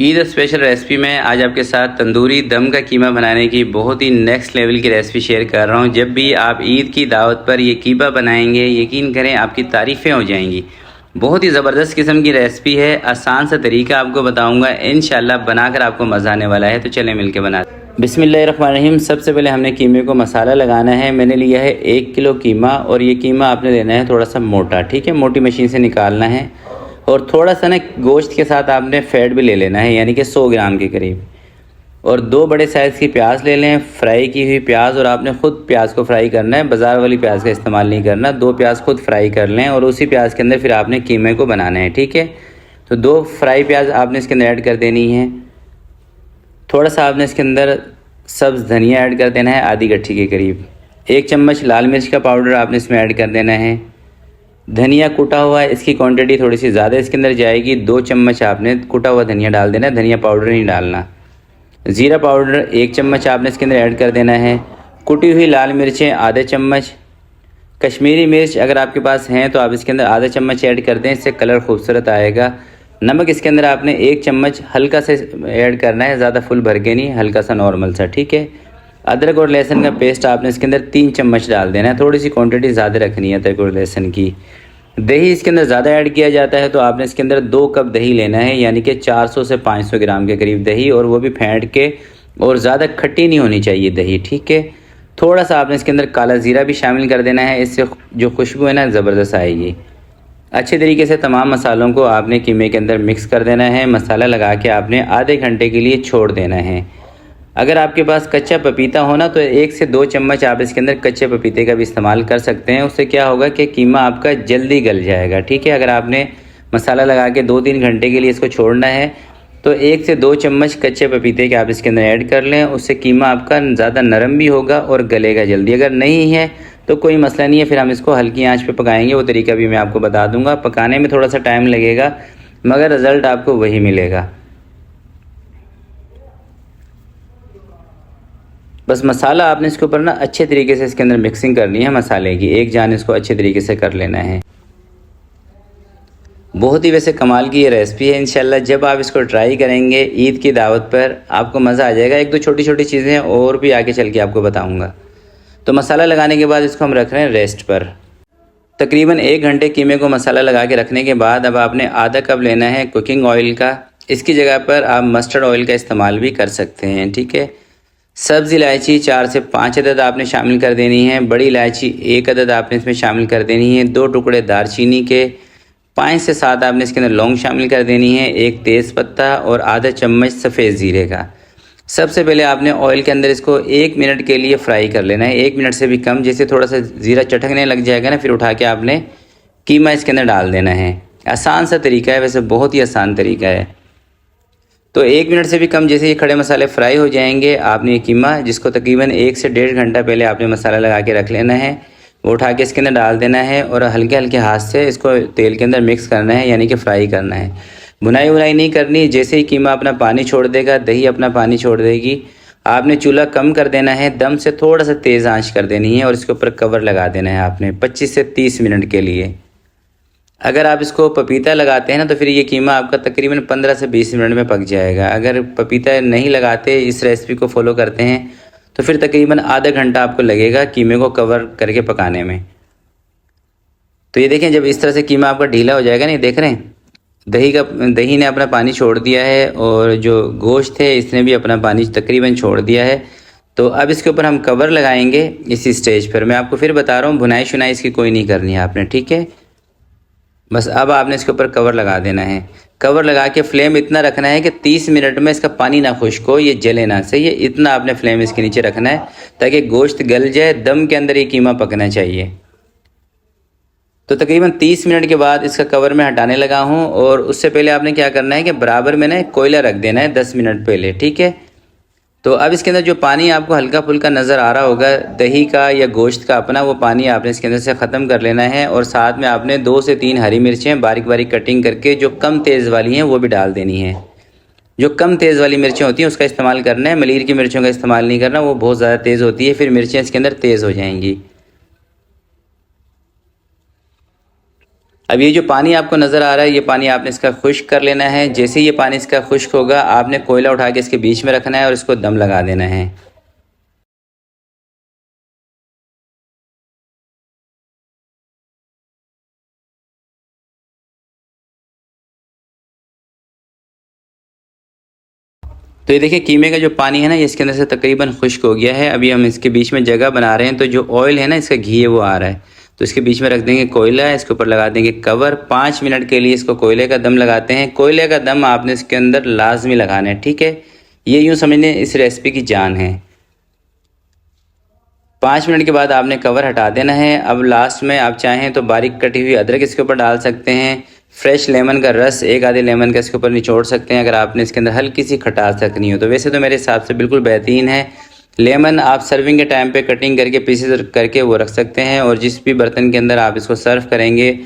Eid special recipe में आज आपके साथ तंदूरी दम का कीमा बनाने की बहुत ही नेक्स्ट लेवल की रेसिपी शेयर कर रहा हूं। जब भी आप ईद की दावत पर ये कीमा बनाएंगे, यकीन करें आपकी तारीफ़ें हो जाएंगी। बहुत ही ज़बरदस्त किस्म की रेसिपी है। आसान सा तरीका आपको बताऊंगा, इंशाल्लाह बनाकर आपको मज़ा आने वाला है। तो चलें मिलकर बनाते हैं। बिस्मिल्लाहिर्रहमानिर्रहीम। सबसे पहले हमने कीमे को मसाला लगाना है। मैंने लिया है 1 किलो कीमा, और ये कीमा आपने लेना है थोड़ा सा मोटा, ठीक है, मोटी मशीन से निकालना है। और थोड़ा सा ना गोश्त के साथ आपने फ़ैट भी ले लेना है, यानी कि 100 ग्राम के करीब। और 2 बड़े साइज़ की प्याज ले लें, फ्राई की हुई प्याज, और आपने ख़ुद प्याज को फ्राई करना है, बाज़ार वाली प्याज का इस्तेमाल नहीं करना। 2 प्याज खुद फ्राई कर लें और उसी प्याज के अंदर फिर आपने कीमे को बनाना है, ठीक है। तो 2 फ्राई प्याज आपने इसके अंदर ऐड कर देनी है। थोड़ा सा आपने इसके अंदर सब्ज़ धनिया ऐड कर देना है, आधी गट्ठी के करीब। 1 चम्मच लाल मिर्च का पाउडर आपने इसमें ऐड कर देना है। धनिया कूटा हुआ है, इसकी क्वांटिटी थोड़ी सी ज़्यादा इसके अंदर जाएगी। 2 चम्मच आपने कूटा हुआ धनिया डाल देना है, धनिया पाउडर नहीं डालना। ज़ीरा पाउडर 1 चम्मच आपने इसके अंदर ऐड कर देना है। कुटी हुई लाल मिर्चें आधे चम्मच। कश्मीरी मिर्च अगर आपके पास हैं तो आप इसके अंदर आधा चम्मच ऐड कर दें, इससे कलर खूबसूरत आएगा। नमक इसके अंदर आपने 1 चम्मच हल्का से ऐड करना है, ज़्यादा फुल भर के नहीं, हल्का सा नॉर्मल सा, ठीक है। अदरक और लहसुन का पेस्ट आपने इसके अंदर 3 चम्मच डाल देना है। थोड़ी सी क्वांटिटी ज़्यादा रखनी है अदरक और लहसुन की। दही इसके अंदर ज़्यादा ऐड किया जाता है, तो आपने इसके अंदर 2 कप दही लेना है, यानी कि 400 से 500 ग्राम के करीब दही, और वो भी फेंट के, और ज़्यादा खट्टी नहीं होनी चाहिए दही, ठीक है। थोड़ा सा आपने इसके अंदर काला ज़ीरा भी शामिल कर देना है, इससे जो खुशबू है ना ज़बरदस्त आएगी। अच्छे तरीके से तमाम मसालों को आपने कीमे के अंदर मिक्स कर देना है। मसाला लगा के आपने आधे घंटे के लिए छोड़ देना है। अगर आपके पास कच्चा पपीता हो ना, तो 1 से 2 चम्मच आप इसके अंदर कच्चे पपीते का भी इस्तेमाल कर सकते हैं। उससे क्या होगा कि कीमा आपका जल्दी गल जाएगा, ठीक है। अगर आपने मसाला लगा के 2-3 घंटे के लिए इसको छोड़ना है, तो 1 से 2 चम्मच कच्चे पपीते के आप इसके अंदर ऐड कर लें। उससे कीमा आपका ज़्यादा नरम भी होगा और गलेगा जल्दी। अगर नहीं है तो कोई मसला नहीं है, फिर हम इसको हल्की आंच पे पकाएंगे। वो तरीका भी मैं आपको बता दूंगा। पकाने में थोड़ा सा टाइम लगेगा, मगर रिज़ल्ट आपको वही मिलेगा। बस मसाला आपने इसके ऊपर ना अच्छे तरीके से इसके अंदर मिक्सिंग करनी है मसाले की, एक जान इसको अच्छे तरीके से कर लेना है। बहुत ही वैसे कमाल की ये रेसिपी है। इंशाल्लाह जब आप इसको ट्राई करेंगे ईद की दावत पर, आपको मज़ा आ जाएगा। 1-2 छोटी छोटी चीज़ें और भी आगे चल के आपको बताऊंगा। तो मसाला लगाने के बाद इसको हम रख रहे हैं रेस्ट पर। तकरीबन 1 घंटे कीमे को मसाला लगा के रखने के बाद अब आपने आधा कप लेना है कुकिंग ऑयल का। इसकी जगह पर आप मस्टर्ड ऑयल का इस्तेमाल भी कर सकते हैं, ठीक है। सब्ज़ इलायची 4 से 5 अदद आपने शामिल कर देनी है। बड़ी इलायची 1 अदद आपने इसमें शामिल कर देनी है। 2 टुकड़े दालचीनी के, 5 से 7 आपने इसके अंदर लौंग शामिल कर देनी है। 1 तेज़पत्ता और आधा चम्मच सफ़ेद ज़ीरे का। सबसे पहले आपने ऑयल के अंदर इसको 1 मिनट के लिए फ्राई कर लेना है, 1 मिनट से भी कम। जैसे थोड़ा सा ज़ीरा चटकने लग जाएगा ना, फिर उठा के आपने कीमा इसके अंदर डाल देना है। आसान सा तरीका है, वैसे बहुत ही आसान तरीका है। तो 1 मिनट से भी कम जैसे ये खड़े मसाले फ्राई हो जाएंगे, आपने ये कीमा, जिसको तकरीबन 1 से 1.5 घंटा पहले आपने मसाला लगा के रख लेना है, वो उठा के इसके अंदर डाल देना है और हल्के हल्के हाथ से इसको तेल के अंदर मिक्स करना है, यानी कि फ्राई करना है। भुनाई वुनाई नहीं करनी। जैसे ही कीमा अपना पानी छोड़ देगा, दही अपना पानी छोड़ देगी, आपने चूल्हा कम कर देना है, दम से थोड़ा सा तेज़ आंच कर देनी है, और इसके ऊपर कवर लगा देना है आपने 25 से 30 मिनट के लिए। अगर आप इसको पपीता लगाते हैं ना, तो फिर ये कीमा आपका तकरीबन 15 से 20 मिनट में पक जाएगा। अगर पपीता नहीं लगाते, इस रेसिपी को फॉलो करते हैं, तो फिर तकरीबन आधा घंटा आपको लगेगा कीमे को कवर करके पकाने में। तो ये देखें, जब इस तरह से कीमा आपका ढीला हो जाएगा ना, देख रहे हैं दही ने अपना पानी छोड़ दिया है, और जो गोश्त है इसने भी अपना पानी तकरीबन छोड़ दिया है। तो अब इसके ऊपर हम कवर लगाएंगे इसी स्टेज पर। मैं आपको फिर बता रहा हूँ, भुनाई शुनाई इसकी कोई नहीं करनी है आपने, ठीक है। बस अब आपने इसके ऊपर कवर लगा देना है। कवर लगा के फ्लेम इतना रखना है कि 30 मिनट में इसका पानी ना खुश्क हो, ये जले ना, सही है। इतना आपने फ्लेम इसके नीचे रखना है ताकि गोश्त गल जाए, दम के अंदर ये कीमा पकना चाहिए। तो तकरीबन 30 मिनट के बाद इसका कवर मैं हटाने लगा हूँ, और उससे पहले आपने क्या करना है कि बराबर में ना कोयला रख देना है 10 मिनट पहले, ठीक है। तो अब इसके अंदर जो पानी आपको हल्का फुल्का नज़र आ रहा होगा दही का या गोश्त का अपना, वो पानी आपने इसके अंदर से ख़त्म कर लेना है। और साथ में आपने 2 से 3 हरी मिर्चें बारीक बारीक कटिंग करके, जो कम तेज़ वाली हैं, वो भी डाल देनी है। जो कम तेज़ वाली मिर्चें होती हैं उसका इस्तेमाल करना है, मलीर की मिर्चों का इस्तेमाल नहीं करना, वो बहुत ज़्यादा तेज़ होती है, फिर मिर्चें इसके अंदर तेज़ हो जाएंगी। अब ये जो पानी आपको नज़र आ रहा है, ये पानी आपने इसका खुश्क कर लेना है। जैसे ही ये पानी इसका खुश्क होगा, आपने कोयला उठा के इसके बीच में रखना है और इसको दम लगा देना है। तो ये देखिए कीमे का जो पानी है ना, ये इसके अंदर से तकरीबन खुश्क हो गया है। अभी हम इसके बीच में जगह बना रहे हैं, तो जो ऑयल है ना, इसका घी है वो आ रहा है। तो इसके बीच में रख देंगे कोयला, इसके ऊपर लगा देंगे कवर। 5 मिनट के लिए इसको कोयले का दम लगाते हैं। कोयले का दम आपने इसके अंदर लाजमी लगाना है, ठीक है। ये यूँ समझने इस रेसिपी की जान है। 5 मिनट के बाद आपने कवर हटा देना है। अब लास्ट में आप चाहें तो बारीक कटी हुई अदरक इसके ऊपर डाल सकते हैं। फ्रेश लेमन का रस, एक आधे लेमन का इसके ऊपर निचोड़ सकते हैं, अगर आपने इसके अंदर हल्की सी खटास रखनी हो तो। वैसे तो मेरे हिसाब से बिल्कुल बेहतरीन है। लेमन आप सर्विंग के टाइम पे कटिंग करके पीसेस करके वो रख सकते हैं, और जिस भी बर्तन के अंदर आप इसको सर्व करेंगे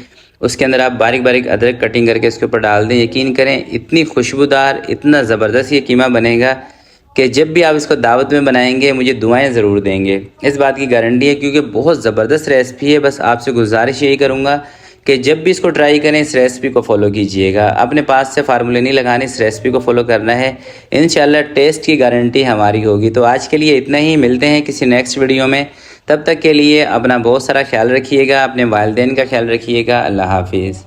उसके अंदर आप बारीक बारीक अदरक कटिंग करके इसके ऊपर डाल दें। यकीन करें इतनी खुशबूदार, इतना ज़बरदस्त ये कीमा बनेगा कि जब भी आप इसको दावत में बनाएंगे मुझे दुआएं ज़रूर देंगे, इस बात की गारंटी है, क्योंकि बहुत ज़बरदस्त रेसिपी है। बस आपसे गुजारिश यही करूँगा कि जब भी इसको ट्राई करें इस रेसिपी को फॉलो कीजिएगा। अपने पास से फार्मूले नहीं लगाने, इस रेसिपी को फॉलो करना है। इंशाल्लाह टेस्ट की गारंटी हमारी होगी। तो आज के लिए इतना ही, मिलते हैं किसी नेक्स्ट वीडियो में। तब तक के लिए अपना बहुत सारा ख्याल रखिएगा, अपने वालिदैन का ख्याल रखिएगा। अल्लाह हाफिज़।